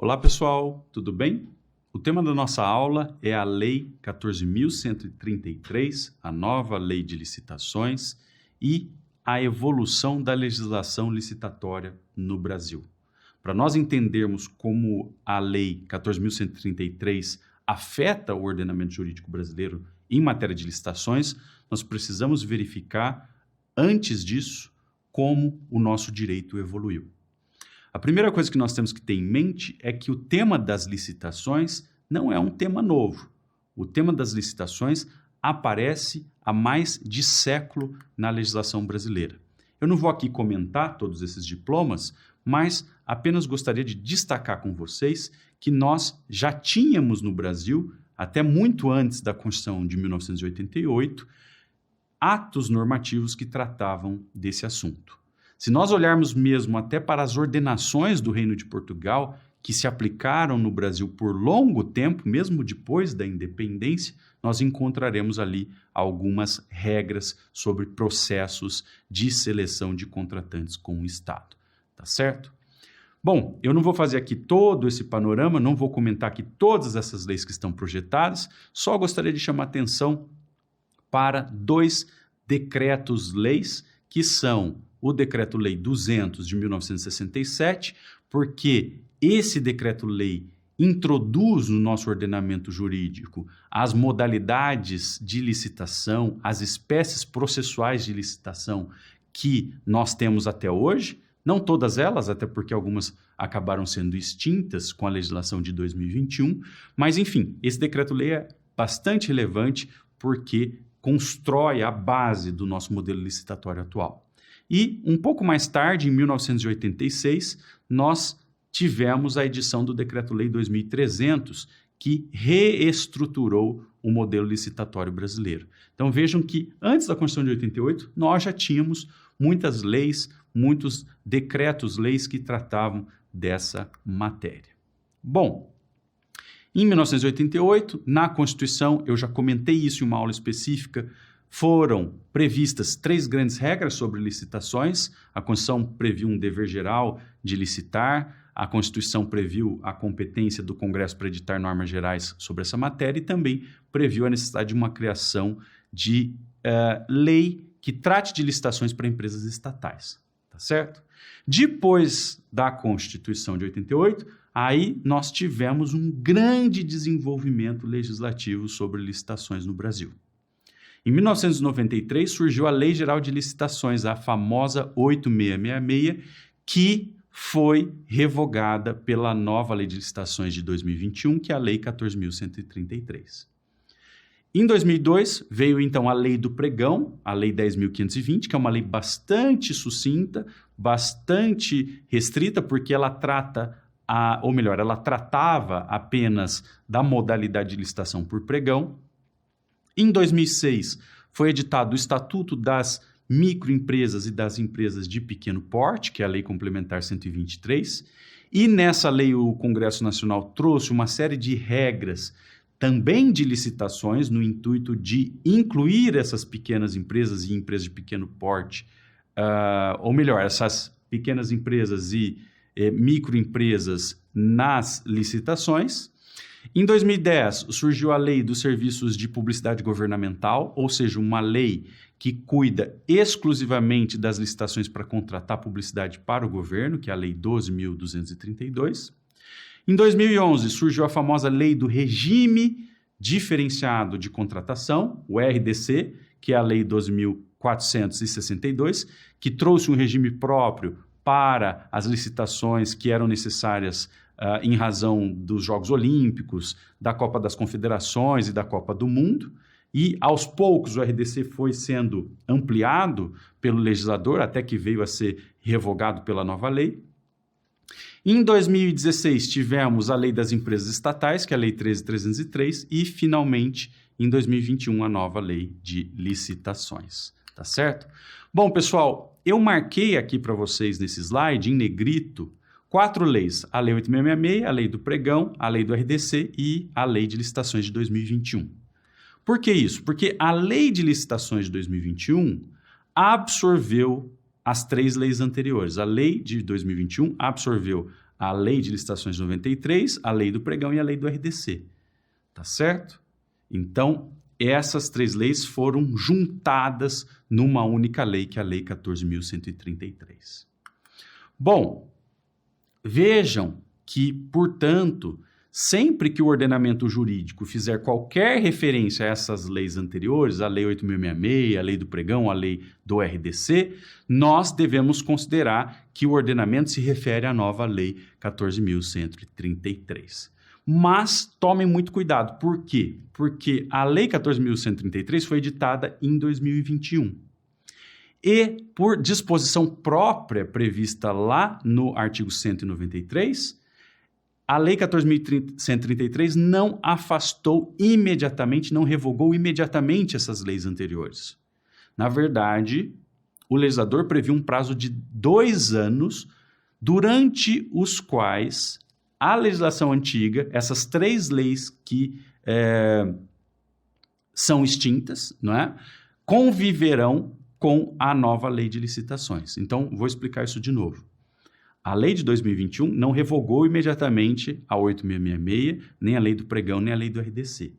Olá pessoal, tudo bem? O tema da nossa aula é a Lei 14.133, a nova Lei de Licitações e a evolução da legislação licitatória no Brasil. Para nós entendermos como a Lei 14.133 afeta o ordenamento jurídico brasileiro em matéria de licitações, nós precisamos verificar, antes disso, como o nosso direito evoluiu. A primeira coisa que nós temos que ter em mente é que o tema das licitações não é um tema novo. O tema das licitações aparece há mais de século na legislação brasileira. Eu não vou aqui comentar todos esses diplomas, mas apenas gostaria de destacar com vocês que nós já tínhamos no Brasil, até muito antes da Constituição de 1988, atos normativos que tratavam desse assunto. Se nós olharmos mesmo até para as ordenações do Reino de Portugal, que se aplicaram no Brasil por longo tempo, mesmo depois da independência, nós encontraremos ali algumas regras sobre processos de seleção de contratantes com o Estado. Tá certo? Bom, eu não vou fazer aqui todo esse panorama, não vou comentar aqui todas essas leis que estão projetadas, só gostaria de chamar atenção para dois decretos-leis, que são o Decreto-Lei 200 de 1967, porque esse decreto-lei introduz no nosso ordenamento jurídico as modalidades de licitação, as espécies processuais de licitação que nós temos até hoje, não todas elas, até porque algumas acabaram sendo extintas com a legislação de 2021, mas enfim, esse decreto-lei é bastante relevante porque constrói a base do nosso modelo licitatório atual. E um pouco mais tarde, em 1986, nós tivemos a edição do Decreto-Lei 2300, que reestruturou o modelo licitatório brasileiro. Então vejam que antes da Constituição de 88, nós já tínhamos muitas leis, muitos decretos-leis que tratavam dessa matéria. Bom, em 1988, na Constituição, eu já comentei isso em uma aula específica, foram previstas 3 grandes regras sobre licitações. A Constituição previu um dever geral de licitar, a Constituição previu a competência do Congresso para editar normas gerais sobre essa matéria e também previu a necessidade de uma criação de lei que trate de licitações para empresas estatais. Tá certo? Depois da Constituição de 88, aí nós tivemos um grande desenvolvimento legislativo sobre licitações no Brasil. Em 1993 surgiu a Lei Geral de Licitações, a famosa 8666, que foi revogada pela nova Lei de Licitações de 2021, que é a Lei 14.133. Em 2002 veio então a Lei do Pregão, a Lei 10.520, que é uma lei bastante sucinta, bastante restrita, porque ela ela tratava apenas da modalidade de licitação por pregão. Em 2006, foi editado o Estatuto das Microempresas e das Empresas de Pequeno Porte, que é a Lei Complementar 123, e nessa lei o Congresso Nacional trouxe uma série de regras também de licitações, no intuito de incluir essas pequenas empresas e empresas de pequeno porte, essas pequenas empresas e microempresas nas licitações. Em 2010, surgiu a Lei dos Serviços de Publicidade Governamental, ou seja, uma lei que cuida exclusivamente das licitações para contratar publicidade para o governo, que é a Lei 12.232. Em 2011, surgiu a famosa Lei do Regime Diferenciado de Contratação, o RDC, que é a Lei 12.462, que trouxe um regime próprio para as licitações que eram necessárias em razão dos Jogos Olímpicos, da Copa das Confederações e da Copa do Mundo. E, aos poucos, o RDC foi sendo ampliado pelo legislador, até que veio a ser revogado pela nova lei. Em 2016, tivemos a Lei das Empresas Estatais, que é a Lei 13.303, e, finalmente, em 2021, a nova Lei de Licitações. Tá certo? Bom, pessoal, eu marquei aqui para vocês nesse slide, em negrito, 4 leis, a Lei 8666, a Lei do Pregão, a Lei do RDC e a Lei de Licitações de 2021. Por que isso? Porque a Lei de Licitações de 2021 absorveu as 3 leis anteriores. A Lei de 2021 absorveu a Lei de Licitações de 93, a Lei do Pregão e a Lei do RDC. Tá certo? Então, essas 3 leis foram juntadas numa única lei, que é a Lei 14.133. Bom, vejam que, portanto, sempre que o ordenamento jurídico fizer qualquer referência a essas leis anteriores, a Lei 8.066, a Lei do Pregão, a Lei do RDC, nós devemos considerar que o ordenamento se refere à nova Lei 14.133. Mas tomem muito cuidado. Por quê? Porque a Lei 14.133 foi editada em 2021. E, por disposição própria prevista lá no artigo 193, a Lei 14.133 não afastou imediatamente, não revogou imediatamente essas leis anteriores. Na verdade, o legislador previu um prazo de 2 anos, durante os quais a legislação antiga, essas 3 leis que são extintas, não é? Conviverão com a nova lei de licitações. Então, vou explicar isso de novo. A lei de 2021 não revogou imediatamente a 8.666, nem a lei do pregão, nem a lei do RDC.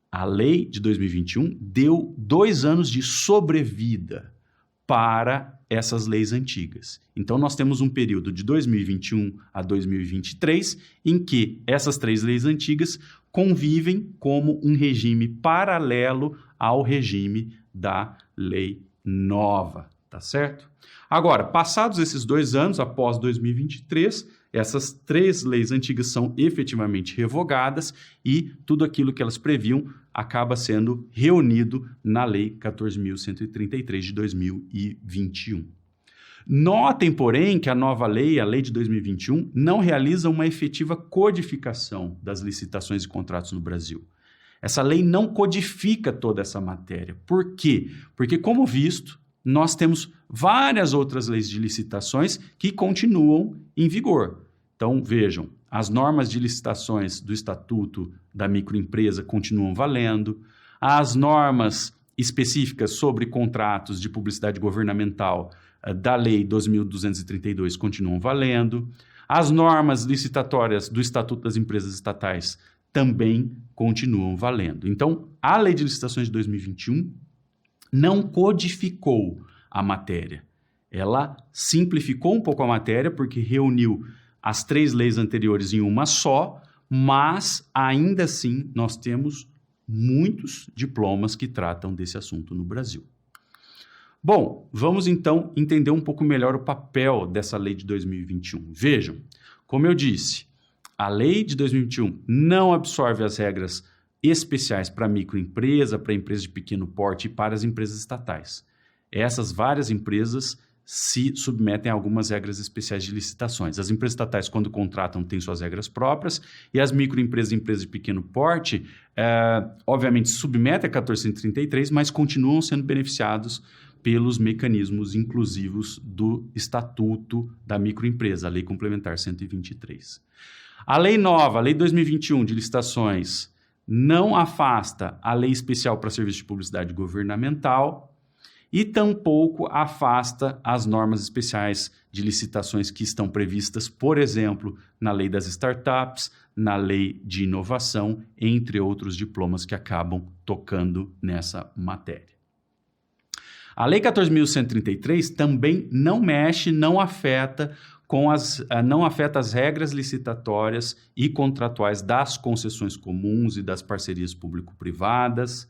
A lei de 2021 deu 2 anos de sobrevida para essas leis antigas. Então, nós temos um período de 2021 a 2023 em que essas 3 leis antigas convivem como um regime paralelo ao regime da lei nova, tá certo? Agora, passados esses 2 anos, após 2023, essas 3 leis antigas são efetivamente revogadas e tudo aquilo que elas previam acaba sendo reunido na Lei 14.133 de 2021. Notem, porém, que a nova lei, a Lei de 2021, não realiza uma efetiva codificação das licitações e contratos no Brasil. Essa lei não codifica toda essa matéria. Por quê? Porque, como visto, nós temos várias outras leis de licitações que continuam em vigor. Então, vejam, as normas de licitações do Estatuto da Microempresa continuam valendo, as normas específicas sobre contratos de publicidade governamental da Lei 12.232 continuam valendo, as normas licitatórias do Estatuto das Empresas Estatais também continuam valendo. Então, a Lei de Licitações de 2021 não codificou a matéria. Ela simplificou um pouco a matéria, porque reuniu as 3 leis anteriores em uma só, mas ainda assim nós temos muitos diplomas que tratam desse assunto no Brasil. Bom, vamos então entender um pouco melhor o papel dessa lei de 2021. Vejam, como eu disse, a lei de 2021 não absorve as regras especiais para microempresa, para empresas de pequeno porte e para as empresas estatais. Essas várias empresas se submetem a algumas regras especiais de licitações. As empresas estatais, quando contratam, têm suas regras próprias, e as microempresas e empresas de pequeno porte, obviamente, se submetem a 1433, mas continuam sendo beneficiados pelos mecanismos inclusivos do Estatuto da Microempresa, a Lei Complementar 123. A lei nova, a Lei 2021 de licitações, não afasta a Lei Especial para Serviços de Publicidade Governamental e tampouco afasta as normas especiais de licitações que estão previstas, por exemplo, na Lei das Startups, na Lei de Inovação, entre outros diplomas que acabam tocando nessa matéria. A Lei 14.133 também não mexe, não afeta as regras licitatórias e contratuais das concessões comuns e das parcerias público-privadas.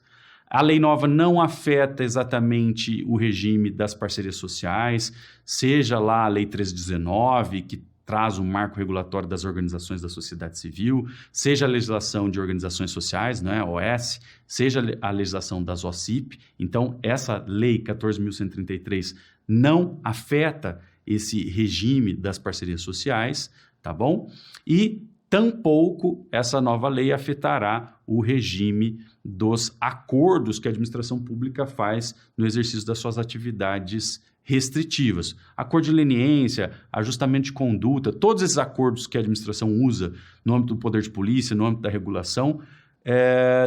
A lei nova não afeta exatamente o regime das parcerias sociais, seja lá a Lei 1319, que traz um marco regulatório das organizações da sociedade civil, seja a legislação de organizações sociais, né, OS, seja a legislação das OCIP. Então, essa Lei 14.133 não afeta esse regime das parcerias sociais, tá bom? E tampouco essa nova lei afetará o regime dos acordos que a administração pública faz no exercício das suas atividades restritivas. Acordo de leniência, ajustamento de conduta, todos esses acordos que a administração usa no âmbito do poder de polícia, no âmbito da regulação,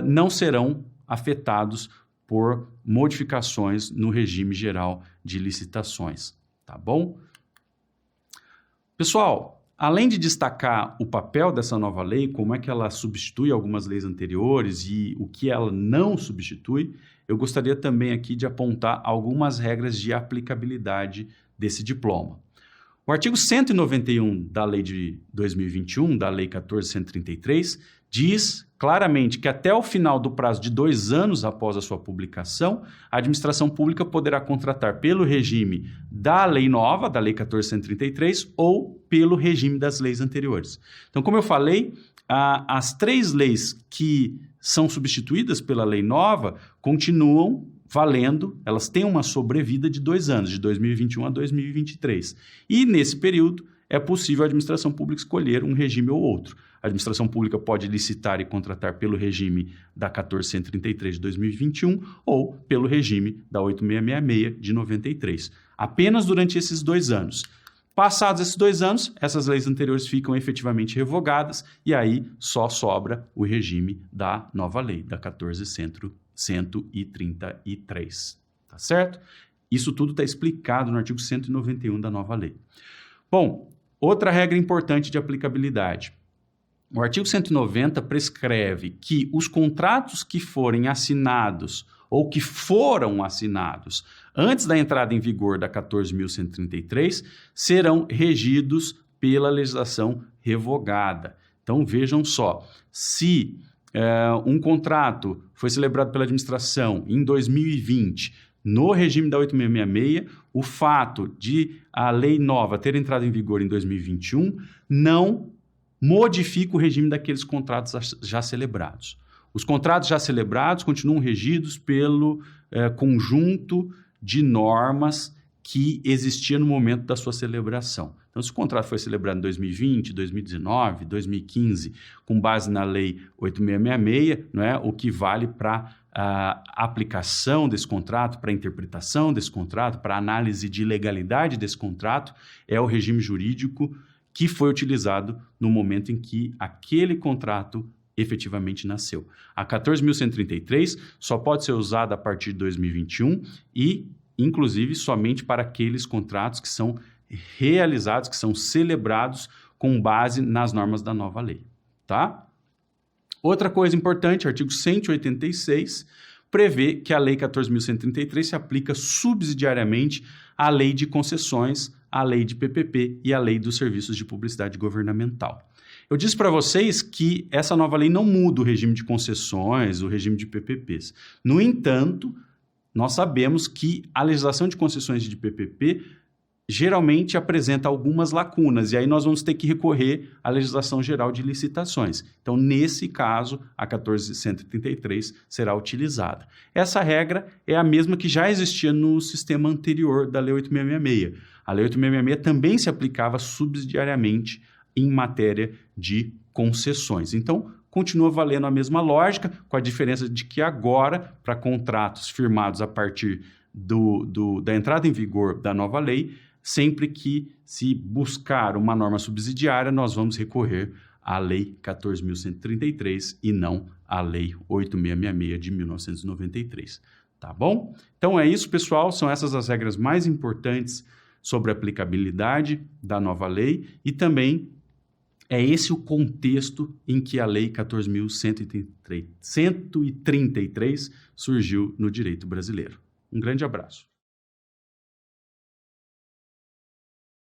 não serão afetados por modificações no regime geral de licitações, tá bom? Pessoal, além de destacar o papel dessa nova lei, como é que ela substitui algumas leis anteriores e o que ela não substitui, eu gostaria também aqui de apontar algumas regras de aplicabilidade desse diploma. O artigo 191 da Lei de 2021, da Lei 14.133, diz claramente que até o final do prazo de 2 anos após a sua publicação, a administração pública poderá contratar pelo regime da lei nova, da Lei 14.133, ou pelo regime das leis anteriores. Então, como eu falei, as 3 leis que são substituídas pela lei nova continuam valendo, elas têm uma sobrevida de 2 anos, de 2021 a 2023. E, nesse período, é possível a administração pública escolher um regime ou outro. A administração pública pode licitar e contratar pelo regime da 14.133 de 2021 ou pelo regime da 8.666 de 93. Apenas durante esses 2 anos. Passados esses 2 anos, essas leis anteriores ficam efetivamente revogadas e aí só sobra o regime da nova lei, da 14.133. Tá certo? Isso tudo está explicado no artigo 191 da nova lei. Bom, outra regra importante de aplicabilidade. O artigo 190 prescreve que os contratos que forem assinados ou que foram assinados antes da entrada em vigor da 14.133 serão regidos pela legislação revogada. Então, vejam só, se um contrato foi celebrado pela administração em 2020, no regime da 8.666, o fato de a lei nova ter entrado em vigor em 2021 não modifica o regime daqueles contratos já celebrados. Os contratos já celebrados continuam regidos pelo conjunto de normas que existia no momento da sua celebração. Então, se o contrato foi celebrado em 2020, 2019, 2015, com base na Lei 8.666, não é, o que vale para a aplicação desse contrato, para a interpretação desse contrato, para a análise de legalidade desse contrato, é o regime jurídico que foi utilizado no momento em que aquele contrato efetivamente nasceu. A 14.133 só pode ser usada a partir de 2021 e, inclusive, somente para aqueles contratos que são realizados, que são celebrados com base nas normas da nova lei, tá? Outra coisa importante, artigo 186, prevê que a Lei 14.133 se aplica subsidiariamente à Lei de Concessões, à Lei de PPP e à Lei dos Serviços de Publicidade Governamental. Eu disse para vocês que essa nova lei não muda o regime de concessões, o regime de PPPs. No entanto, nós sabemos que a legislação de concessões de PPP geralmente apresenta algumas lacunas, e aí nós vamos ter que recorrer à legislação geral de licitações. Então, nesse caso, a 14.133 será utilizada. Essa regra é a mesma que já existia no sistema anterior da Lei 8.666. A Lei 8.666 também se aplicava subsidiariamente em matéria de concessões. Então, continua valendo a mesma lógica, com a diferença de que agora, para contratos firmados a partir da entrada em vigor da nova lei, sempre que se buscar uma norma subsidiária, nós vamos recorrer à Lei 14.133 e não à Lei 8.666 de 1993. Tá bom? Então é isso, pessoal. São essas as regras mais importantes sobre a aplicabilidade da nova lei e também é esse o contexto em que a Lei 14.133 surgiu no direito brasileiro. Um grande abraço.